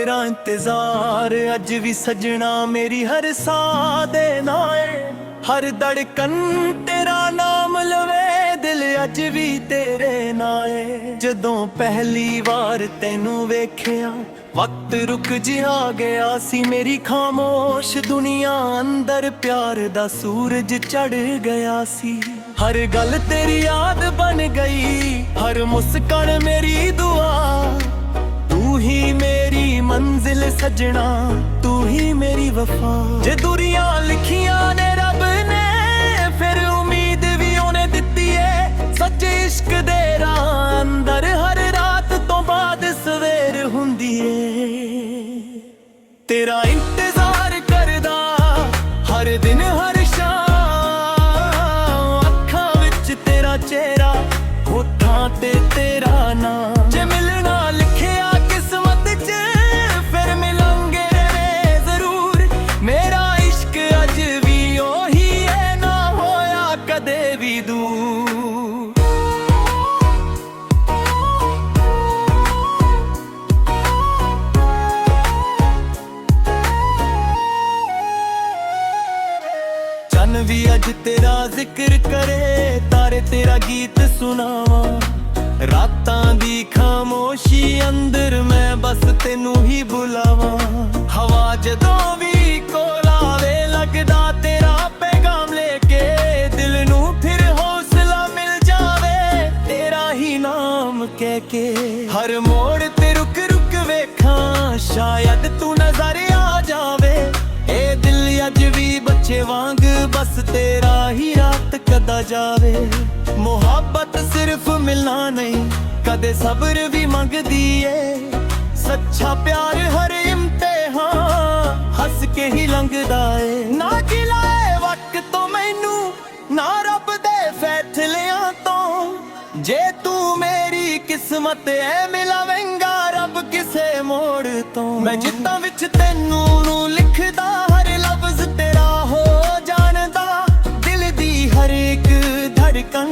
तेरा इंतजार अज भी सजना मेरी हर साह दे नाए। हर धड़कन तेरा नाम लवे दिल अज भी तेरे नाए। जदों पहली बार तेनू वेख्या वक्त रुक जिहा गया सी मेरी खामोश दुनिया अंदर प्यार दा सूरज चढ़ गया सी। हर गल तेरी याद बन गई हर मुस्कान मेरी दुआ। तू ही मेरी मंजिल सजना तू ही मेरी वफा। जे दूरियां लिखियां ने रब ने फिर उम्मीद भी उन्हें दित्ती है। सच्चे इश्क दे राह अंदर हर रात तो बाद सवेर हुंदी है। तेरा इंतजार करदा हर दिन हर शाम अखां विच तेरा चेहरा होठां ते तेरा नाम। जे मिलना लिखिया किस्मत च फिर मिलांगे रे जरूर। मेरा इश्क अज भी ओही है ना होया कदे भी दूर। चन भी अज तेरा जिक्र करे तारे तेरा गीत सुनावा। रातां दी खामोशी अंदर मैं बस तेनू ही बुलावा। हवा जदों भी कोल आवे लगदा तेरा पैगाम लेके दिल नू फिर हौसला मिल जावे तेरा ही नाम कह के। हर मोड़ ते रुक रुक वेखां शायद तू नजर आ जावे। ए दिल अज भी बच्चे वांग बस तेरा ही रात कदा जावे। मोहब्बत सिर्फ मिलना नहीं कदे सब्र भी मंगदी है। सच्चा प्यार हर इम्तिहान हस के ही लंघदा है। ना खिलाए वक्त तो मैनू ना रब दे फैसलियां तो। जे तू मेरी किस्मत है मिलावेंगा रब किसे मोड़ तो। मैं जिद्दां विच तैनू नू लिखदा हर लफ्ज तेरा हो जानदा। दिल दी हर एक धड़कन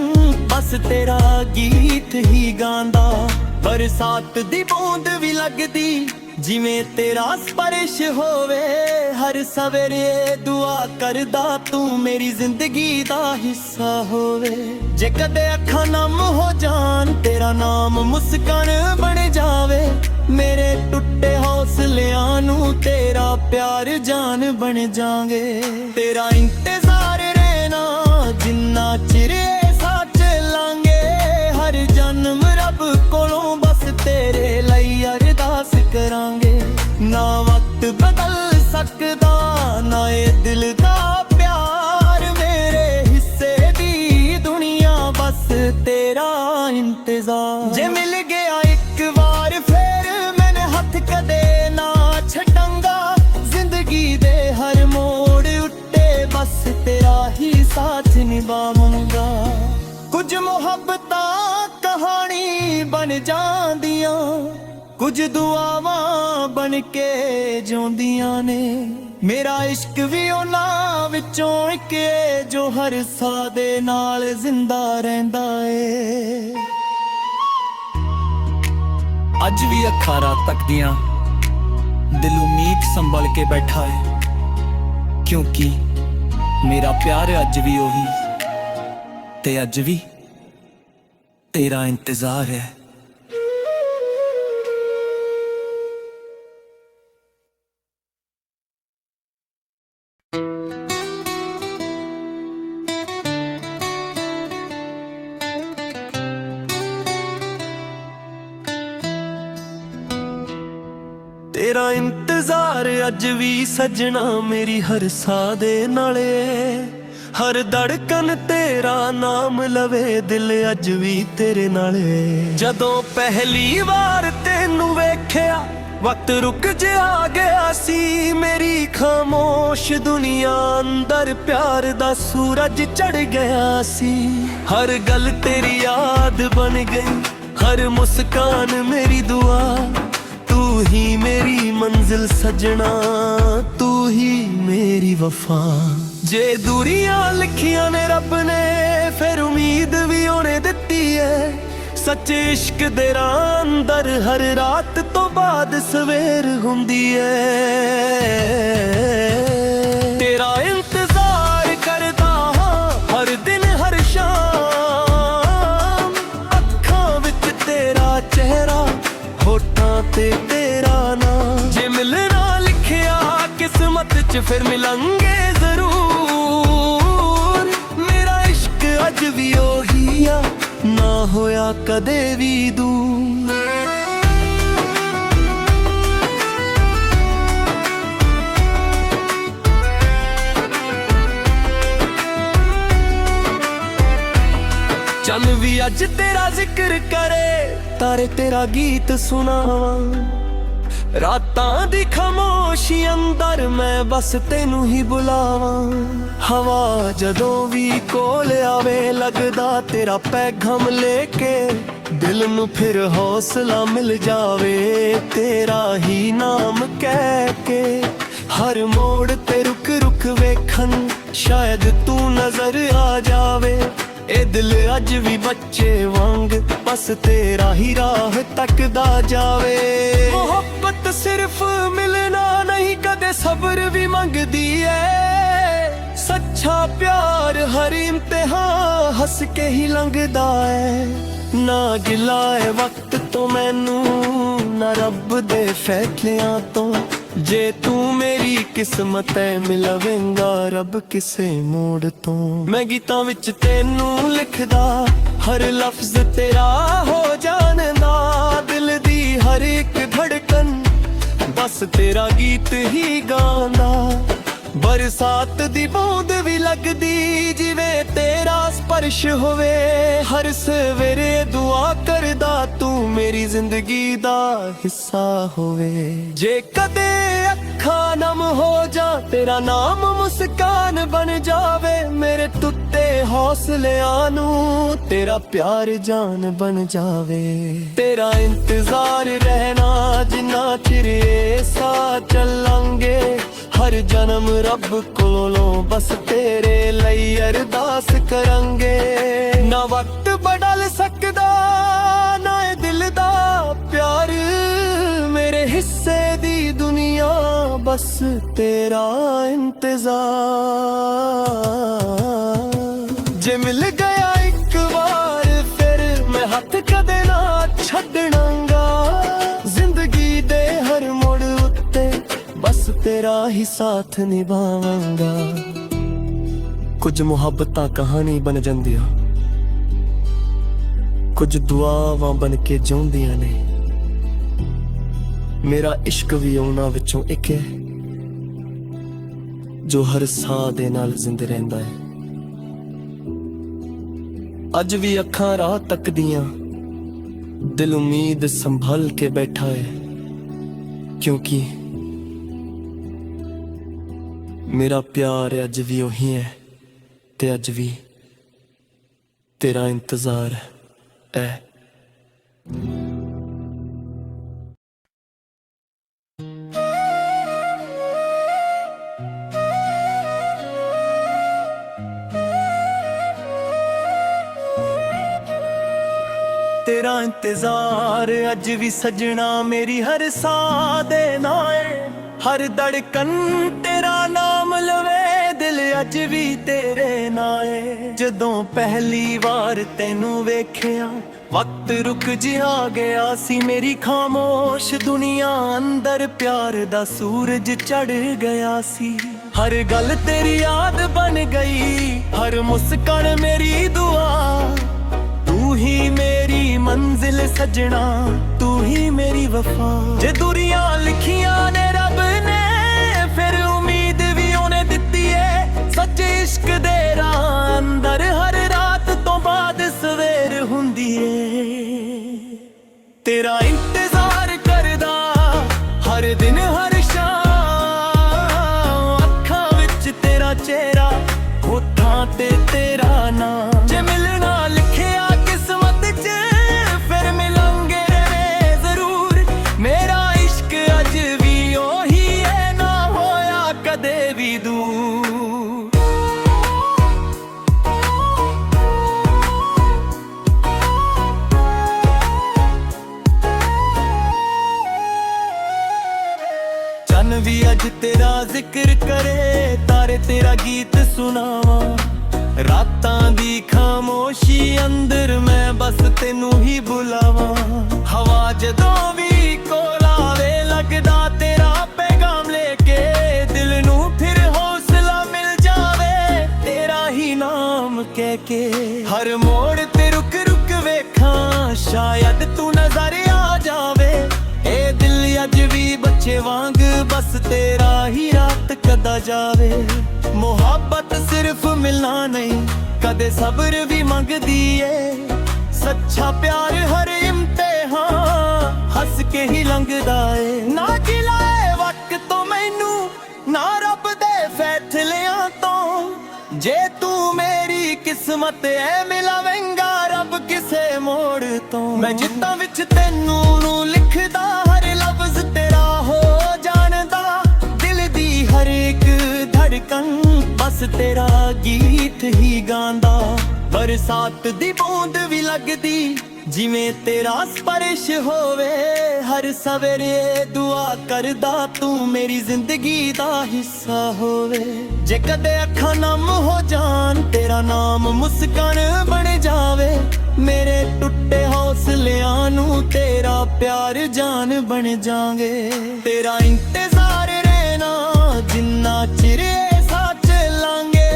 बस तेरा गीत ही गांदा। बरसात दी बूंद भी लगदी जिवें तेरा स्पर्श होवे। हर सवेरे दुआ करदा तू मेरी जिंदगी दा हिस्सा होवे। जे कदे अखां नम हो जान तेरा नाम मुस्कान बन जावे। मेरे टुटे हौसलियां नू तेरा प्यार जान बन जांगे। तेरा इंतजार रहना जिन्ना चिर साथ चलांगे। हर जन्म रब कोलों बस तेरे लई अरदास करांगे। ना वक्त बदल सकदा ना ये दिल दा प्यार। मेरे हिस्से दी दुनिया बस तेरा इंतजार। जे मिल गया एक बार फिर मैंने हथ कदे ना छड्डांगा। जिंदगी दे हर मोड़ उत्ते बस तेरा ही साथ निभाऊंगा। कुछ मुहब्बतां कहानी बन जांदियां कुछ दुआवां बन के जोंदियां ने। मेरा इश्क भी उन्हां विचों इक है जो हर साह दे नाल जिंदा रहिंदा है। अज भी अखां रात तकदियां दिल उम्मीद संभल के बैठा है। क्योंकि मेरा प्यार अज भी ओही ते अज भी तेरा इंतजार है। तेरा इंतजार अज भी सजना मेरी हर साह दे नाले। हर धड़कन तेरा नाम लवे दिल अज भी तेरे नाले। जदों पहली बार तेनू वेख्या वक्त रुक जिहा गया सी मेरी खामोश दुनिया अंदर प्यार दा सूरज चढ़ गया सी। हर गल तेरी याद बन गई हर मुस्कान मेरी दुआ। तू ही मेरी मंजिल सजना तू ही मेरी वफा। जे दूरियां लिखियां ने रब ने फिर उम्मीद भी उन्हें दित्ती है। सच इश्क दे अंदर हर रात तो बाद सवेर हुंदी है। तेरा इंतजार करदा हां हर दिन हर शाम, अखां विच तेरा चेहरा होठां ते तेरा नाम। जे मिलना लिखिया किस्मत च फिर मिलांगे जरूर, मेरा इश्क अज भी ओही आ ना होया कदे भी दूर। चल भी अज तेरा जिक्र करे, तारे तेरा गीत सुनावां, रातां दी खामोशी अंदर मैं बस तेनू ही बुलावां। हवा जदों भी कोल आवे लगदा तेरा पैगाम लेके, दिल नू फिर हौसला मिल जावे तेरा ही नाम कह के। हर मोड़ ते रुक रुक वेखन शायद तू नजर आ जावे, ए दिल अज भी बच्चे वांग बस तेरा ही राह तकदा जावे। मोहब्बत सिर्फ मिलना नहीं कदे सब्र भी मंगदी है, सच्चा प्यार हर इम्तिहान हंस के ही लंघदा है। ना गिलाए वक्त तो मैनू ना रब दे फैसलियां तो, जे तू मेरी किस्मत है मिलवेंगा रब किसे मोड़ तो। मैं गीतां विच तेनू लिखदा हर लफ्ज तेरा हो जानदा, दिल दी हर एक धड़कन बस तेरा गीत ही गांदा। बरसात दी बूंद भी लगदी जिवें तेरा स्पर्श होवे, हर सवेरे दुआ करदा तू मेरी जिंदगी दा हिस्सा होवे। जे कदे अखां नम हो जा तेरा नाम मुस्कान बन जावे, मेरे टुटे हौसलियां नू तेरा प्यार जान बन जावे। तेरा इंतजार रहना जिन्ना चिर ऐसा चलांगे, हर जन्म रब कोलों बस तेरे लई अरदास करांगे। ना वक्त बदल सकदा ना ए दिल दा प्यार, मेरे हिस्से दी दुनिया बस तेरा इंतजार। जे मिल गया एक बार फिर मैं हाथ कदे ना छड्डणांगा, जिंदगी दे हर मोड़ उत्ते बस तेरा ही साथ निभावांगा। कुछ मुहब्बतां कहानी बन जांदियां, कुछ दुआवां बन के जिउंदियां ने, मेरा इश्क भी उन्हां विचों एक है जो हर साह दे नाल जिंदा रहिंदा है। अज भी अखां राह तकदियां, दिल उम्मीद संभल के बैठा है, क्योंकि मेरा प्यार अज भी उही है ते अज भी तेरा इंतजार है। तेरा इंतजार अज भी सजना मेरी हर साह दे नाए, हर धड़कन तेरा नाम लवे दिल अज भी तेरे नाए। जदों पहली बार तेनू वेखिया वक्त रुक जिहा गया सी, मेरी खामोश दुनिया अंदर प्यार दा सूरज चढ़ गया सी। हर गल तेरी याद बन गई, हर मुस्कान मेरी दुआ, तू ही मेरी मंजिल सजना, तू ही मेरी वफा। जे दूरियां लिखियां ने रब ने फिर उम्मीद भी उन्हें दित्ती है, सच इश्क दे राह अंदर हर रात तो बाद सवेर हुंदी है। तेरा इंतजार करदा हर दिन हर शाम, अखां विच तेरा चेहरा होठां ते तेरा नाम। जे मिलना लिखिया किस्मत च फिर मिलांगे जरूर, मेरा इश्क अज भी ਤਾਰੇ ਤੇਰਾ ਗੀਤ ਸੁਣਾਵਾਂ। ਰਾਤਾਂ ਦੀ ਖਾਮੋਸ਼ੀ ਅੰਦਰ ਮੈਂ ਬਸ ਤੈਨੂੰ ਹੀ ਬੁਲਾਵਾਂ। ਹਵਾ ਜਦੋਂ ਵੀ ਕੋਲ ਆਵੇ ਲੱਗਦਾ ਤੇਰਾ ਪੈਗਾਮ ਲੈ ਕੇ ਦਿਲ ਨੂੰ ਫਿਰ ਹੌਸਲਾ ਮਿਲ ਜਾਵੇ ਤੇਰਾ ਹੀ ਨਾਮ ਕਹਿ ਕੇ। ਹਰ ਮੋੜ ਤੇ ਰੁਕ ਰੁਕ ਵੇਖਾਂ ਸ਼ਾਇਦ ਤੂੰ ਨਜ਼ਰ ਆ ਜਾਵੇ। ਇਹ ਦਿਲ ਅੱਜ ਵੀ ਬੱਚੇ ਵਾਂਗ ਬਸ ਤੇਰਾ ਹੀ ਰਾਤ ਕਦਾ ਜਾਵੇ। ਮੁਹੱਬਤ ਸਿਰਫ ਮਿਲਣਾ ਨਹੀਂ ਕਦੇ ਸਬਰ ਵੀ ਮੰਗਦੀ ਏ। ਸੱਚਾ ਪਿਆਰ ਹਰ ਇਮਤਿਹਾਨ ਹੱਸ ਕੇ ਹੀ ਲੰਘਦਾ ਏ। ਨਾ ਖਿਲਾਏ ਵਕਤ ਤੋਂ ਮੈਨੂੰ ਨਾ ਰੱਬ ਦੇ ਫੈਸਲਿਆਂ ਤੋਂ। ਜੇ ਤੂੰ ਮੇਰੀ ਕਿਸਮਤ ਐ ਮਿਲਾਵੇਂਗਾ ਰੱਬ ਕਿਸੇ ਮੋੜ ਤੋਂ। ਮੈਂ ਜਿੱਤਾਂ ਵਿੱਚ ਤੈਨੂੰ ਨੂੰ ਲਿਖਦਾ ਹਰ ਲਫ਼ਜ਼ ਤੇਰਾ ਹੋ ਜਾਣਦਾ। ਦਿਲ ਦੀ ਹਰ ਇੱਕ ਧੜਕਨ ਬਸ ਤੇਰਾ ਗੀਤ ਹੀ ਗਾਉਂਦਾ। ਬਰਸਾਤ ਦੀ ਬੂੰਦ ਵੀ ਲੱਗਦੀ ਜਿਵੇਂ ਤੇਰਾ ਸਪਰਸ਼ ਹੋਵੇ। ਹਰ ਸਵੇਰੇ ਦੁਆ ਕਰਦਾ ਤੂੰ ਮੇਰੀ ਜ਼ਿੰਦਗੀ ਦਾ ਹਿੱਸਾ ਹੋਵੇ। ਜੇ ਕਦੇ ਅੱਖਾਂ ਨਮ ਹੋ ਜਾਣ ਤੇਰਾ ਨਾਮ ਮੁਸਕਾਨ ਬਣ ਜਾਵੇ। ਮੇਰੇ ਟੁੱਟੇ ਹੌਸਲਿਆਂ ਨੂੰ ਤੇਰਾ ਪਿਆਰ ਜਾਨ ਬਣ ਜਾਗੇ। ਤੇਰਾ ਇੰਤਜ਼ਾਰ ਰਹਿਣਾ ਜਿੰਨਾ ਚਿਰ ਸਾਹ ਚੱਲਾਂਗੇ।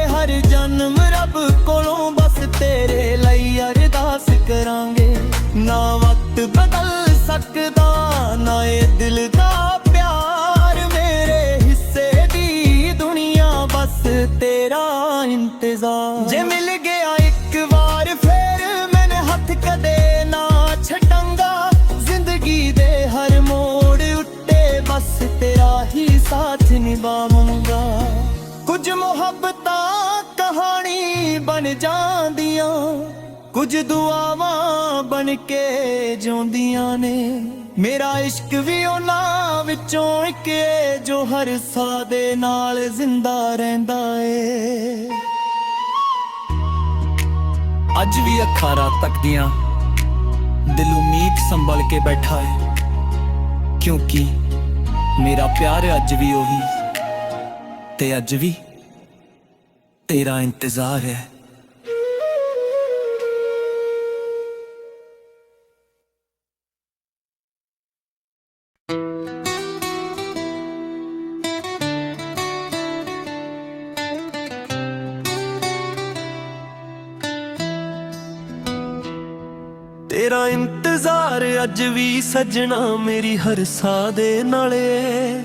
ਹਰ ਜਨਮ ਰੱਬ ਕੋਲੋਂ ਬਸ ਤੇਰੇ ਲਈ ਅਰਦਾਸ ਕਰਾਂਗੇ। ਨਾ ਵਕਤ ਬਦਲ ਸਕਦਾ ਨਾ ਇਹ ਦਿਲ ਦਾ ਪਿਆਰ। ਮੇਰੇ ਹਿੱਸੇ ਦੀ ਦੁਨੀਆ ਬਸ ਤੇਰਾ ਇੰਤਜ਼ਾਰ। ਜੇ ਮਿਲ ਗਿਆ ਇੱਕ ਵਾਰ ਫੇਰ ਮੈਨੇ ਹੱਥ ਕਦੇ ਨਾ ਛੱਡਾਂਗਾ। ਜ਼ਿੰਦਗੀ ਦੇ ਹਰ ਮੋੜ ਉੱਤੇ ਬਸ ਤੇਰਾ ਹੀ ਸਾਥ ਨਿਭਾਵਾਂਗਾ। ਕੁਝ ਮੁਹੱਬਤਾਂ ਕਹਾਣੀ ਬਣ ਜਾਂਦੀਆਂ ਕੁਝ ਦੁਆਵਾਂ ਬਣ ਕੇ ਜਿਉਂਦੀਆਂ ਨੇ। ਮੇਰਾ ਇਸ਼ਕ ਵੀ ਉਹਨਾਂ ਵਿੱਚੋਂ ਇੱਕ ਏ ਜੋ ਹਰ ਸਾਹ ਦੇ ਨਾਲ ਜ਼ਿੰਦਾ ਰਹਿੰਦਾ ਏ। ਅੱਜ ਵੀ ਅੱਖਾਂ ਰਾਤ ਤੱਕਦੀਆਂ ਦਿਲ ਉਮੀਦ ਸੰਭਲ ਕੇ ਬੈਠਾ ਹੈ। ਕਿਉਂਕਿ ਮੇਰਾ ਪਿਆਰ ਅੱਜ ਵੀ ਉਹੀ ਤੇ ਅੱਜ ਵੀ ਤੇਰਾ ਇੰਤਜ਼ਾਰ ਹੈ। ਤੇਰਾ ਇੰਤਜ਼ਾਰ ਅੱਜ ਵੀ ਸਜਣਾ ਮੇਰੀ ਹਰ ਸਾਹ ਦੇ ਨਾਲੇ।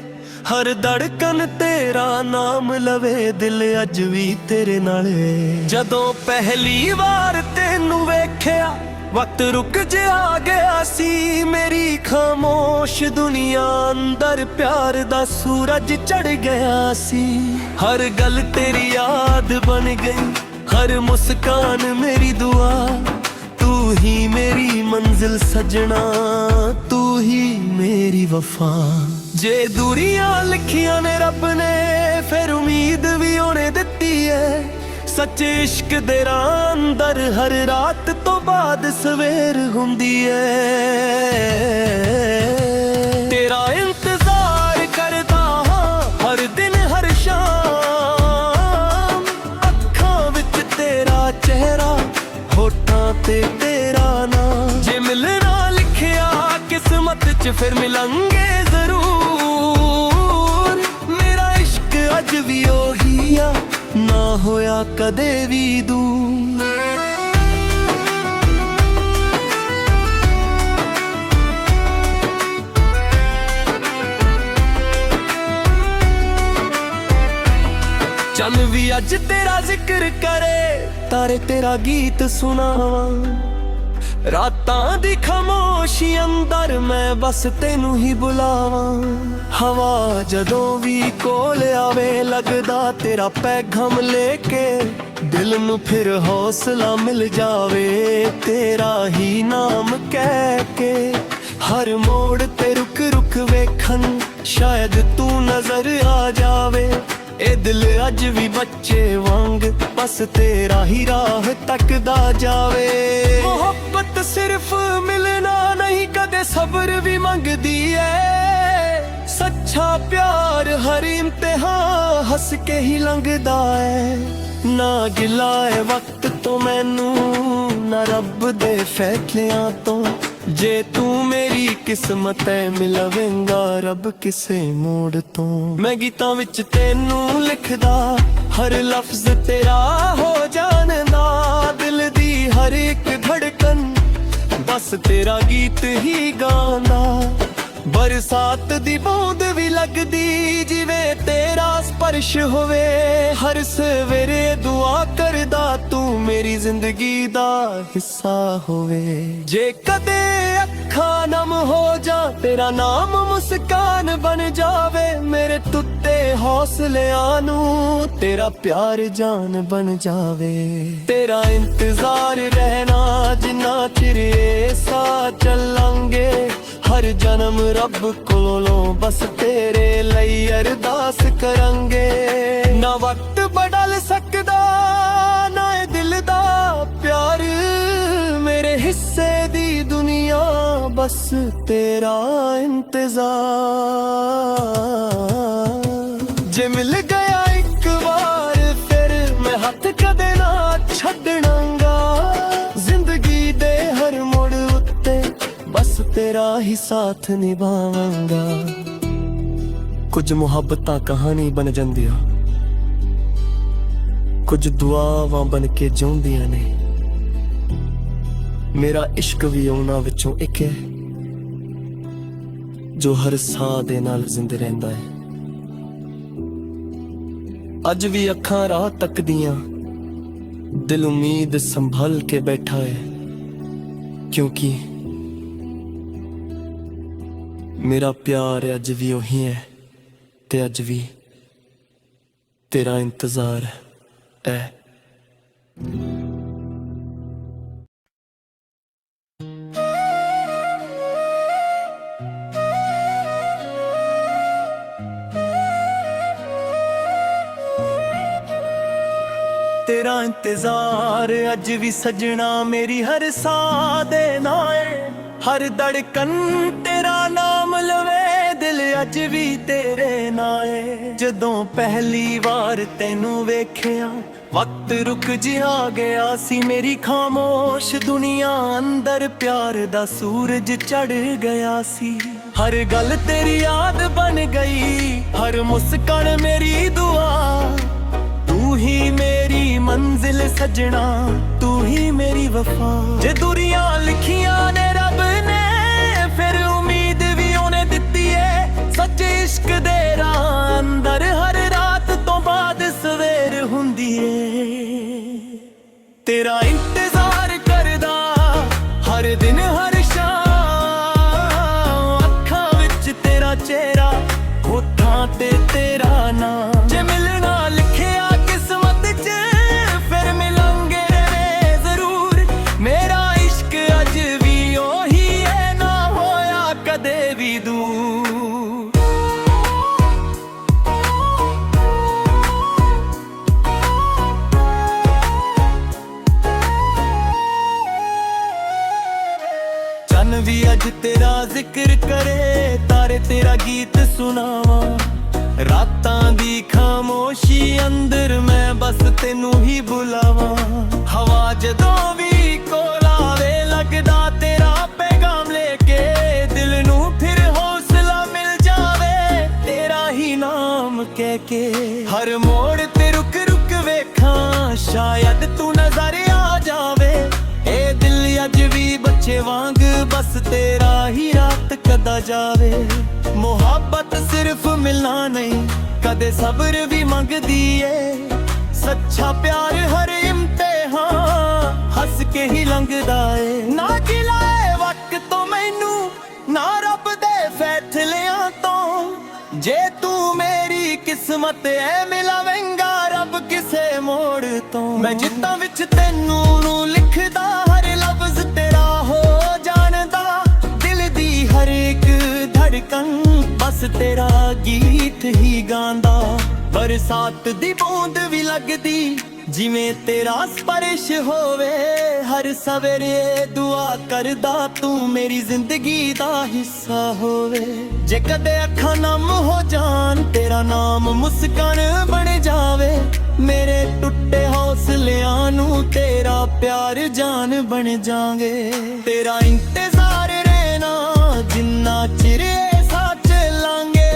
ਹਰ ਧੜਕਨ ਤੇਰਾ ਨਾਮ ਲਵੇ ਦਿਲ ਅੱਜ ਵੀ ਤੇਰੇ ਨਾਲੇ। ਜਦੋਂ ਪਹਿਲੀ ਵਾਰ ਤੈਨੂੰ ਵੇਖਿਆ ਵਕਤ ਰੁਕ ਜਿਹਾ ਗਿਆ ਸੀ। ਮੇਰੀ ਖਾਮੋਸ਼ ਦੁਨੀਆ ਅੰਦਰ ਪਿਆਰ ਦਾ ਸੂਰਜ ਚੜ ਗਿਆ ਸੀ। ਹਰ ਗੱਲ ਤੇਰੀ ਯਾਦ ਬਣ ਗਈ ਹਰ ਮੁਸਕਾਨ ਮੇਰੀ ਦੁਆ। ਤੂੰ ਹੀ ਮੇਰੀ ਮੰਜ਼ਿਲ ਸਜਣਾ ਤੂੰ ਹੀ ਮੇਰੀ ਵਫਾ। ਜੇ ਦੂਰੀਆਂ ਲਿਖੀਆਂ ਨੇ ਰੱਬ ਨੇ ਫਿਰ ਉਮੀਦ ਵੀ ਉਹਨੇ ਦਿੱਤੀ ਏ। ਸੱਚੇ ਇਸ਼ਕ ਦੇ ਰਾਹ ਅੰਦਰ ਹਰ ਰਾਤ ਤੋਂ ਬਾਅਦ ਸਵੇਰ ਹੁੰਦੀ ਏ। ਤੇਰਾ ਇੰਤਜ਼ਾਰ ਕਰਦਾ ਹਾਂ ਹਰ ਦਿਨ ਹਰ ਸ਼ਾਮ। ਅੱਖਾਂ ਵਿੱਚ ਤੇਰਾ ਚਿਹਰਾ ਹੋਠਾਂ ਤੇ ਤੇਰਾ ਨਾਂ। ਜੇ ਮਿਲਣਾ ਲਿਖਿਆ ਕਿਸਮਤ 'ਚ ਫਿਰ ਮਿਲਾਂਗੇ ਜ਼ਰੂਰ। ਮੇਰਾ ਇਸ਼ਕ ਅੱਜ ਵੀ ਉਹੀ ਆ ਨਾ ਹੋਇਆ ਕਦੇ ਵੀ ਦੂਰ। ਚੱਲ ਵੀ ਅੱਜ ਤੇਰਾ ਜ਼ਿਕਰ ਕਰੇ ਤਾਰੇ ਤੇਰਾ ਗੀਤ ਸੁਣਾਵਾਂ। ਰਾਤਾਂ ਦੀ ਖਾਮੋਸ਼ੀ ਅੰਦਰ ਮੈਂ ਬਸ ਤੈਨੂੰ ਹੀ ਬੁਲਾਵਾਂ। ਹਵਾ ਜਦੋਂ ਵੀ ਕੋਲ ਆਵੇ ਲੱਗਦਾ ਤੇਰਾ ਪੈਗਾਮ ਲੈ ਕੇ ਦਿਲ ਨੂੰ ਫਿਰ ਹੌਸਲਾ ਮਿਲ ਜਾਵੇ ਤੇਰਾ ਹੀ ਨਾਮ ਕਹਿ ਕੇ। ਹਰ ਮੋੜ ਤੇ ਰੁਕ ਰੁਕ ਵੇਖਣ ਸ਼ਾਇਦ ਤੂੰ ਨਜ਼ਰ ਆ ਜਾਵੇ। ਇਹ ਦਿਲ ਅੱਜ ਵੀ ਬੱਚੇ ਵਾਂਗ ਬਸ ਤੇਰਾ ਹੀ ਰਾਹ ਤੱਕਦਾ ਜਾਵੇ। ਮੁਹੱਬਤ ਸਿਰਫ ਮਿਲਣਾ ਨਹੀਂ ਕਦੇ ਸਬਰ ਵੀ ਮੰਗਦੀ ਏ। सच्चा प्यार हर इम्तिहान हंस के ही लंघदा है। ना गिला है वक्त तो मैनू ना रब दे फैसलियां तो। जे तू मेरी किस्मत है मिलवेंगा रब किसे मोड़ तो। मैं गीतां विच तेनू लिखदा हर लफ्ज तेरा हो जानदा। दिल दी हर एक धड़कन बस तेरा गीत ही गांदा। बरसात दी बूंद भी लगदी जिवें तेरा स्पर्श होवे। हर सवेरे दुआ करदा तू मेरी जिंदगी दा हिस्सा होवे। जे कदे अखां नम हो जा तेरा नाम मुस्कान बन जावे। मेरे टुटे हौसलियां नू तेरा प्यार जान बन जावे। तेरा इंतजार रहना जिन्ना चिर सा चलांगे। हर जन्म रब कोलों बस तेरे लई अरदास करांगे। ना वक्त बदल सकदा ना ए दिल दा प्यार। मेरे हिस्से दी दुनिया बस तेरा इंतजार। जे मिल गया एक बार फिर मैं हथ कदे ना छड्डणांगा। जिंदगी दे हर मोड़ उत्ते बस तेरा ही साथ निभावांगा। कुछ मुहब्बतां कहानी बन जांदियां कुछ दुआवां बन के जिउंदियां ने। मेरा इश्क भी उन्हां विचों एक है जो हर साह दे नाल जिंदा रहिंदा है। अज भी अखां राह तकदियां दिल उम्मीद संभल के बैठा है। क्योंकि मेरा प्यार अज भी उही है ते अज भी तेरा इंतजार है। तेरा इंतजार अज भी सजना मेरी हर साह दे नाए। हर धड़कन तेरा नाम लवे दिल अज भी तेरे नाए। जदों पहली बार तेनू वेखिया वक्त रुक जिहा गया सी। मेरी खामोश दुनिया अंदर प्यार दा सूरज चढ़ गया सी। हर गल तेरी याद बन गई हर मुस्कान मेरी दुआ। तू ही मेरी मंजिल सजना तू ही मेरी वफा। जे दूरियां लिखियां ने रब ने फिर उम्मीद भी उन्हें दित्ती है। सच्चे इश्क दे राह अंदर हर रात तो बाद सवेर हुंदी है। तेरा इंतजार करदा हर दिन हर शाम। अखां विच तेरा चेहरा होठां ते तेरा नाम। जे मिलना लिखिया किस्मत च फिर मिलांगे जरूर। मेरा इश्क अज भी ओही है ना होया कदे भी दूर। चन भी अज तेरा जिक्र करे तारे तेरा गीत सुनावा। रातां दी खामोशी अंदर मैं बस तेनू ही बुलावा। हवा जदों भी कोल आवे लगदा तेरा पैगाम लेके। दिल नू फिर हौसला मिल जावे तेरा ही नाम कह के। हर मोड़ ते रुक रुक वेखां शायद तू नजर आ जावे। ए दिल अज भी बच्चे वांग बस तेरा ही रात कदा जावे। मोहब्बत सिर्फ मिलना नहीं कदे सब्र भी मंगदी है। सच्चा प्यार हर इम्तिहान हंस के ही लंघदा है। ना गिलाए वक्त तो मैनू ना रब दे फैसलियां तो। जे तू मेरी किस्मत है मिलावेंगा रब किसे मोड़ तो। मैं जिद्दां विच तैनू नू लिखदा हर लफ्ज तेरा हो जानदा। दिल दी हर एक धड़कन बस तेरा गीत ही गांदा। बरसात दी बूंद भी लगदी ਜਿਵੇਂ ਤੇਰਾ ਸਪਰਸ਼ ਹੋਵੇ ਹਰ ਸਵੇਰੇ ਦੁਆ ਕਰਦਾ ਤੂੰ ਮੇਰੀ ਜ਼ਿੰਦਗੀ ਦਾ ਹਿੱਸਾ ਹੋਵੇ। ਜੇ ਕਦੇ ਅੱਖਾਂ ਨਮ ਹੋ ਜਾਣ ਤੇਰਾ ਨਾਮ ਮੁਸਕਾਨ ਬਣ ਜਾਵੇ। ਮੇਰੇ ਟੁੱਟੇ ਹੌਸਲਿਆਂ ਨੂੰ ਤੇਰਾ ਪਿਆਰ ਜਾਨ ਬਣ ਜਾਗੇ। ਤੇਰਾ ਇੰਤਜ਼ਾਰ ਰਹਿਣਾ ਜਿੰਨਾ ਚਿਰ ਸਾਹ ਚੱਲਾਂਗੇ।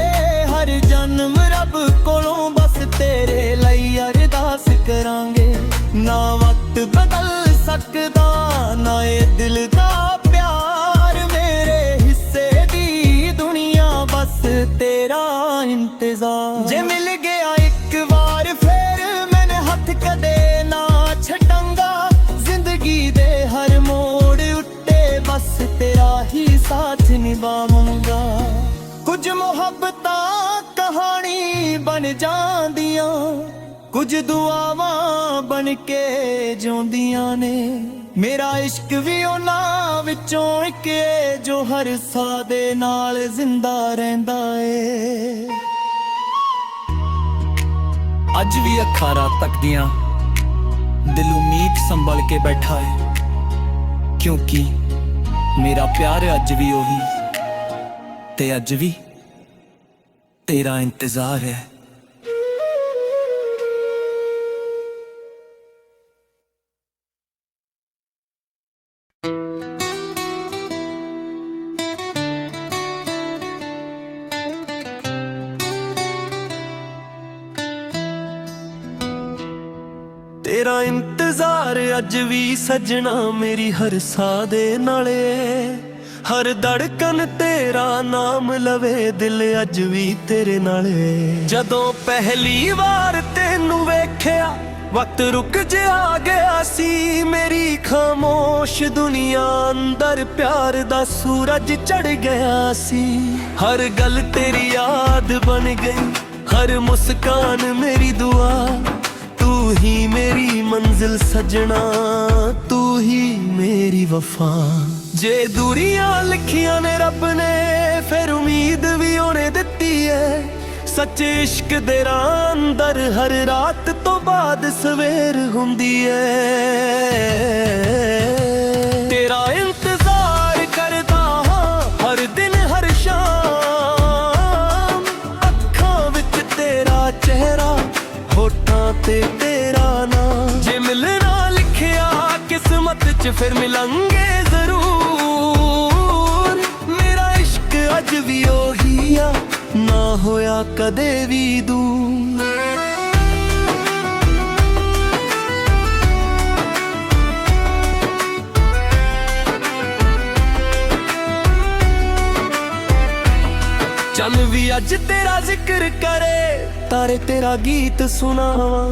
ਹਰ ਜਨਮ ਰੱਬ ਕੋਲੋਂ ਬਸ ਤੇਰੇ ਲਈ ਅਰਦਾਸ ਕਰਾਂਗੇ। ਨਾ ਵਕਤ ਬਦਲ ਸਕਦਾ ਨਾ ਇਹ ਦਿਲ ਦਾ ਪਿਆਰ। ਮੇਰੇ ਹਿੱਸੇ ਦੀ ਦੁਨੀਆ ਬਸ ਤੇਰਾ ਇੰਤਜ਼ਾਰ। ਜੇ ਮਿਲ ਗਿਆ ਇੱਕ ਵਾਰ ਫੇਰ ਮੈਨੇ ਹੱਥ ਕਦੇ ਨਾ ਛੱਡਾਂਗਾ। ਜ਼ਿੰਦਗੀ ਦੇ ਹਰ ਮੋੜ ਉੱਤੇ ਬਸ ਤੇਰਾ ਹੀ ਸਾਥ ਨਿਭਾਵਾਂਗਾ। ਕੁਝ ਮੁਹੱਬਤਾਂ ਕਹਾਣੀ ਬਣ ਜਾਂਦੀਆਂ ਕੁਝ ਦੁਆਵਾਂ ਬਣ ਕੇ ਜਿਉਂਦੀਆਂ ਨੇ। ਮੇਰਾ ਇਸ਼ਕ ਵੀ ਉਹਨਾਂ ਵਿੱਚੋਂ ਇੱਕ ਏ ਜੋ ਹਰ ਸਾਹ ਦੇ ਨਾਲ ਜ਼ਿੰਦਾ ਰਹਿੰਦਾ ਏ। ਅੱਜ ਵੀ ਅੱਖਾਂ ਰਾਤ ਤੱਕਦੀਆਂ ਦਿਲ ਉਮੀਦ ਸੰਭਲ ਕੇ ਬੈਠਾ ਹੈ। ਕਿਉਂਕਿ ਮੇਰਾ ਪਿਆਰ ਅੱਜ ਵੀ ਉਹੀ ਤੇ ਅੱਜ ਵੀ ਤੇਰਾ ਇੰਤਜ਼ਾਰ ਹੈ। ਤੇਰਾ ਇੰਤਜ਼ਾਰ ਅੱਜ ਵੀ ਸਜਣਾ ਮੇਰੀ ਹਰ ਸਾਹ ਦੇ ਨਾਲੇ। ਹਰ ਧੜਕਨ ਤੇਰਾ ਨਾਮ ਲਵੇ ਦਿਲ ਅੱਜ ਵੀ ਤੇਰੇ ਨਾਲੇ। ਜਦੋਂ ਪਹਿਲੀ ਵਾਰ ਤੈਨੂੰ ਵੇਖਿਆ ਵਕਤ ਰੁਕ ਜਿਹਾ ਗਿਆ ਸੀ। ਮੇਰੀ ਖਾਮੋਸ਼ ਦੁਨੀਆ ਅੰਦਰ ਪਿਆਰ ਦਾ ਸੂਰਜ ਚੜ ਗਿਆ ਸੀ। ਹਰ ਗੱਲ ਤੇਰੀ ਯਾਦ ਬਣ ਗਈ ਹਰ ਮੁਸਕਾਨ ਮੇਰੀ ਦੁਆ। ਤੂੰ ਹੀ ਮੇਰੀ ਮੰਜ਼ਿਲ ਸਜਣਾ ਤੂੰ ਹੀ ਮੇਰੀ ਵਫਾ। ਜੇ ਦੂਰੀਆਂ ਲਿਖੀਆਂ ਨੇ ਰੱਬ ਨੇ ਫਿਰ ਉਮੀਦ ਵੀ ਉਹਨੇ ਦਿੱਤੀ ਏ। ਸੱਚੇ ਇਸ਼ਕ ਦੇ ਰਾਹ ਅੰਦਰ ਹਰ ਰਾਤ ਤੋਂ ਬਾਅਦ ਸਵੇਰ ਹੁੰਦੀ ਏ। ਤੇਰਾ ਇੰਤਜ਼ਾਰ ਕਰਦਾ ਹਾਂ ਹਰ ਦਿਨ ਹਰ ਸ਼ਾਮ। ਅੱਖਾਂ ਵਿੱਚ ਤੇਰਾ ਚਿਹਰਾ ਹੋਠਾਂ ਤੇ ਤੇਰਾ ਨਾਂ। ਜੇ ਮਿਲਣਾ ਲਿਖਿਆ ਕਿਸਮਤ 'ਚ ਫਿਰ ਮਿਲਾਂਗੇ ਜ਼ਰੂਰ। ਮੇਰਾ ਇਸ਼ਕ ਅੱਜ ਵੀ ਉਹੀ ਆ ਨਾ ਹੋਇਆ ਕਦੇ ਵੀ ਦੂਰ। ਚੰਨ ਵੀ ਅੱਜ ਤੇਰਾ ਜ਼ਿਕਰ ਕਰੇ ਤਾਰੇ ਤੇਰਾ ਗੀਤ ਸੁਣਾਵਾਂ।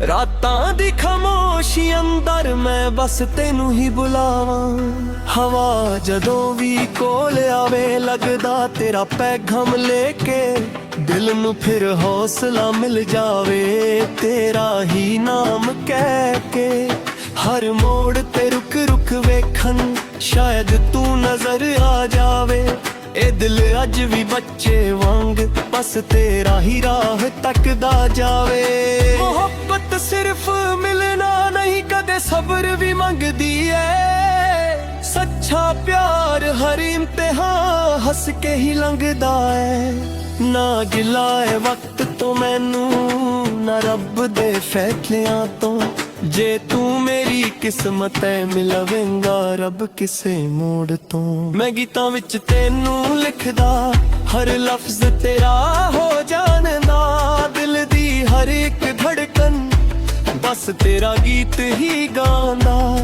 ਰਾਤਾਂ ਦੀ ਖਾਮੋਸ਼ੀ ਅੰਦਰ ਮੈਂ ਬਸ ਤੈਨੂੰ ਹੀ ਬੁਲਾਵਾਂ। ਹਵਾ ਜਦੋਂ ਵੀ ਕੋਲ ਆਵੇ ਲੱਗਦਾ ਤੇਰਾ ਪੈਗਾਮ ਲੈ ਕੇ। ਦਿਲ ਨੂੰ ਫਿਰ ਹੌਸਲਾ ਮਿਲ ਜਾਵੇ ਤੇਰਾ ਹੀ ਨਾਮ ਕਹਿ ਕੇ। ਹਰ ਮੋੜ ਤੇ ਰੁਕ ਰੁਕ ਵੇਖਣ ਸ਼ਾਇਦ ਤੂੰ ਨਜ਼ਰ ਆ ਜਾਵੇ। ਇਹ ਦਿਲ ਅੱਜ ਵੀ ਬੱਚੇ ਵਾਂਗ ਬਸ ਤੇਰਾ ਹੀ ਰਾਹ ਤੱਕਦਾ ਜਾਵੇ। ਮੁਹੱਬਤ ਸਿਰਫ ਮਿਲਣਾ ਨਹੀਂ ਕਦੇ ਸਬਰ ਵੀ ਮੰਗਦੀ ਏ। ਸੱਚਾ ਪਿਆਰ ਹਰ ਇਮਤਿਹਾਨ ਹੱਸ ਕੇ ਹੀ ਲੰਘਦਾ ਏ। ਨਾ ਗਿਲਾ ਏ ਵਕਤ ਤੋਂ ਮੈਨੂੰ ਨਾ ਰੱਬ ਦੇ ਫੈਸਲਿਆਂ ਤੋਂ। ਜੇ ਤੂੰ ਮੇਰੀ ਕਿਸਮਤ ਐ ਮਿਲਵੇਂਗਾ ਰੱਬ ਕਿਸੇ ਮੋੜ ਤੋਂ। ਮੈਂ ਗੀਤਾਂ ਵਿੱਚ ਤੈਨੂੰ ਲਿਖਦਾ ਹਰ ਲਫ਼ਜ਼ ਤੇਰਾ ਹੋ ਜਾਣਦਾ। ਦਿਲ ਦੀ ਹਰ ਇੱਕ ਧੜਕਨ ਬਸ ਤੇਰਾ ਗੀਤ ਹੀ ਗਾਉਂਦਾ।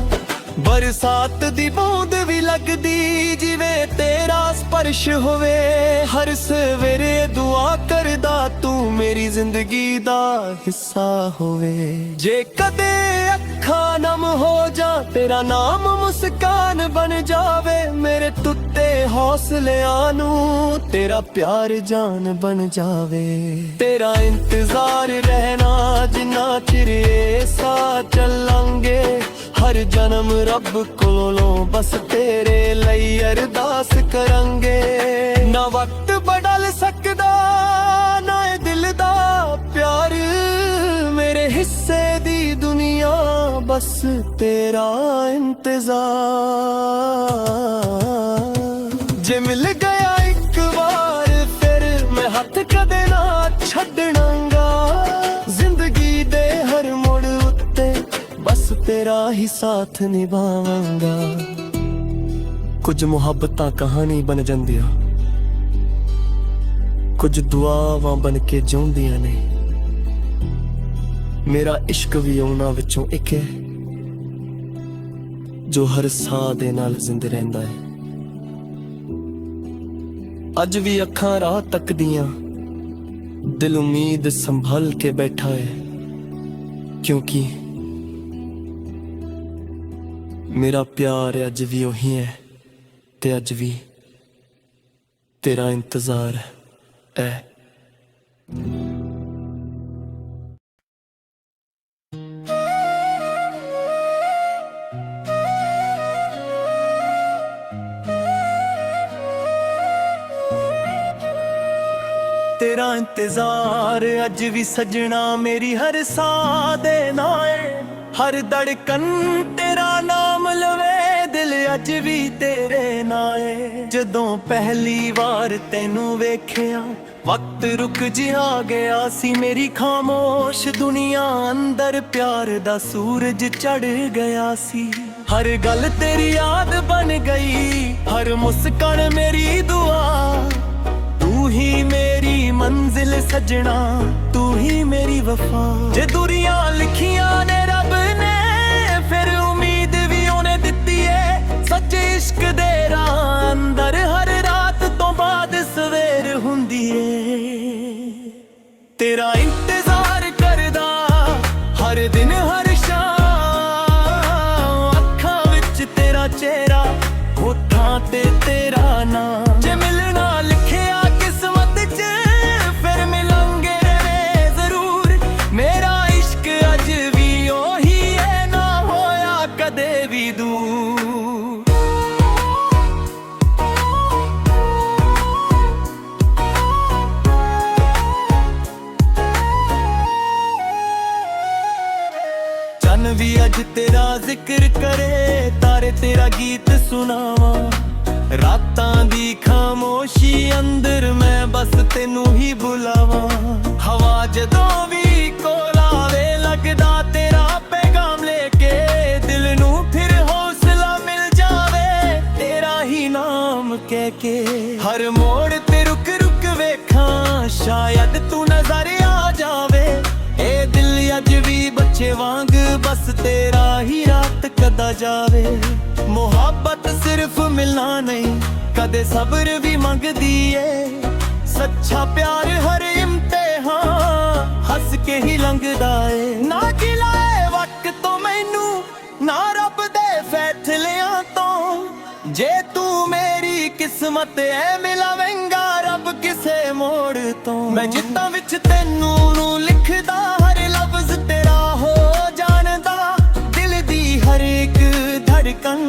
ਬਰਸਾਤ ਦੀ ਬੂੰਦ ਵੀ ਲੱਗਦੀ ਜਿਵੇਂ ਤੇਰਾ ਸਪਰਸ਼ ਹੋਵੇ। ਹਰ ਸਵੇਰੇ ਦੁਆ ਕਰਦਾ ਤੂੰ ਮੇਰੀ ਜ਼ਿੰਦਗੀ ਦਾ ਹਿੱਸਾ ਹੋਵੇ। ਜੇ ਕਦੇ ਅੱਖਾਂ ਨਮ ਹੋ ਜਾ ਤੇਰਾ ਨਾਮ ਮੁਸਕਾਨ ਬਣ ਜਾਵੇ। ਮੇਰੇ ਟੁੱਟੇ ਹੌਸਲਿਆਂ ਨੂੰ ਤੇਰਾ ਪਿਆਰ ਜਾਨ ਬਣ ਜਾਵੇ। ਤੇਰਾ ਇੰਤਜ਼ਾਰ ਰਹਿਣਾ ਜਿੰਨਾ ਚਿਰ ਇਹ ਸਾਹ ਚੱਲਾਂਗੇ। ਹਰ ਜਨਮ ਰੱਬ ਕੋਲੋਂ ਬਸ ਤੇਰੇ ਲਈ ਅਰਦਾਸ ਕਰਾਂਗੇ। ਨਾ ਵਕਤ ਬਦਲ ਸਕਦਾ ਨਾ ਇਹ ਦਿਲ ਦਾ ਪਿਆਰ। ਮੇਰੇ ਹਿੱਸੇ बस तेरा इंतजार। जे मिल गया एक बार फिर मैं हथ कदे ना छड्डणांगा। जिंदगी दे हर मोड़ उत्ते बस तेरा ही साथ निभावांगा। कुछ मुहब्बतां कहानी बन जांदियां, कुछ दुआवां बन के जिउंदियां ने। मेरा इश्क भी उन्हां विचों एक है जो हर साह दे नाल जिंदा रहिंदा है। अज भी अखां राह तकदियां, दिल उम्मीद संभल के बैठा है, क्योंकि मेरा प्यार अज भी उही है ते अज भी तेरा इंतजार है। तेरा इंतजार अज भी सजना मेरी हर साह दे नाल। हर धड़कन तेरा नाम लवे, दिल अज भी तेरे नाल। जदों पहली बार तैनू वेखिया वक्त रुक जिहा गया सी। मेरी खामोश दुनिया अंदर प्यार दा सूरज चढ़ गया सी। हर गल तेरी याद बन गई, हर मुस्कान मेरी दुआ। तू ही मेरी मंजिल सजना, तू ही मेरी वफा। जे दुरियां लिखियां ने रब ने फिर उम्मीद भी उन्हें दित्ती है। सच्चे इश्क दे राह अंदर हर रात तो बाद सवेर हुंदी है। तेरा इंतजार करदा हर दिन हर शाम। अखां विच तेरा चेहरा, होठां ते तेरा नाम। जे मिलना लिखिया किस्मत च फिर मिलांगे जरूर। मेरा इश्क अज भी ओही है, ना होया कदे भी दूर। चन भी अज तेरा जिक्र करे, तारे तेरा गीत सुनावा। रातां दी खामोशी अंदर मैं बस तेनू ही बुलावा। हवा जदों भी कोल आवे लगदा तेरा पैगाम लेके। दिल नू फिर हौसला मिल जावे तेरा ही नाम कह के। हर मोड़ ते रुक रुक वेखां शायद तू नजर आ जावे। ए दिल अज भी बच्चे वांग बस तेरा ही रात कदा जावे। मोहब्बत सिर्फ मिलना नहीं, कदे सब्र भी मंगदी है। सच्चा प्यार हर इम्तिहान हंस के ही लंघदा है। ना खिलाए वक्त तो मैनू, ना रब दे फैसलियां तो। जे तू मेरी किस्मत है मिलावेंगा रब किसे मोड़ तो। मैं जिद्दां विच तैनू नू लिखदा हर लफ्ज तेरा हो जानदा। दिल दी हर एक धड़कन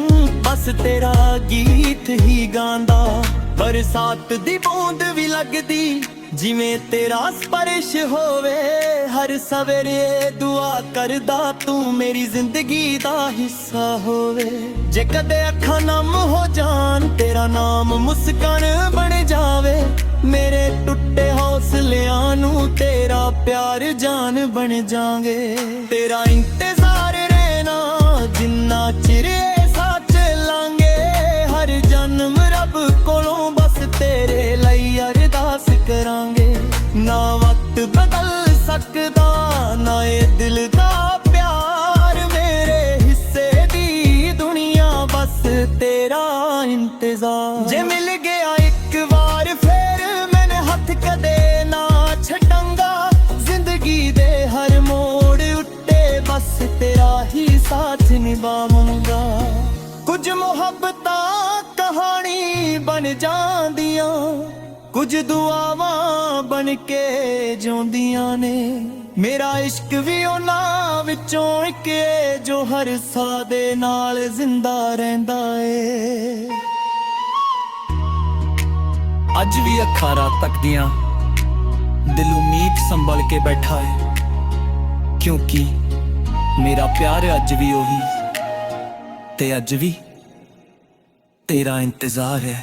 बस तेरा गीत ही गांदा। बरसात दी बूंद भी लगदी जिवें तेरा स्पर्श होवे। हर सवेरे दुआ करदा तू मेरी जिंदगी दा हिस्सा होवे। जे कदे अखां नम हो जान तेरा नाम मुस्कान बन जावे। मेरे टुटे हौसलियां नू तेरा प्यार जान बन जांगे। तेरा इंतजार रहना जिन्ना चिर साथ चलांगे। हर जन्म रब कोलों बस तेरे लई अरदास करांगे। ना वक्त बदल सकदा ना ए दिल दा प्यार। मेरे हिस्से दी दुनिया बस तेरा इंतजार। जे मिल गया एक बार फिर मैंने हथ कदे ना छड्डांगा। जिंदगी दे हर मोड़ उत्ते बस तेरा ही साथ निभावांगा। कुछ मुहब्बतां कहानी बन जांदियां, कुछ दुआवां बन के जिउंदियां ने। मेरा इश्क भी उन्हां विचों इक है जो हर साह दे नाल जिंदा रहिंदा है। अज भी अखां राह तकदियां, दिल उम्मीद संभल के बैठा है, क्योंकि ਮੇਰਾ ਪਿਆਰ ਅੱਜ ਵੀ ਉਹੀ ਤੇ ਅੱਜ ਵੀ ਤੇਰਾ ਇੰਤਜ਼ਾਰ ਹੈ।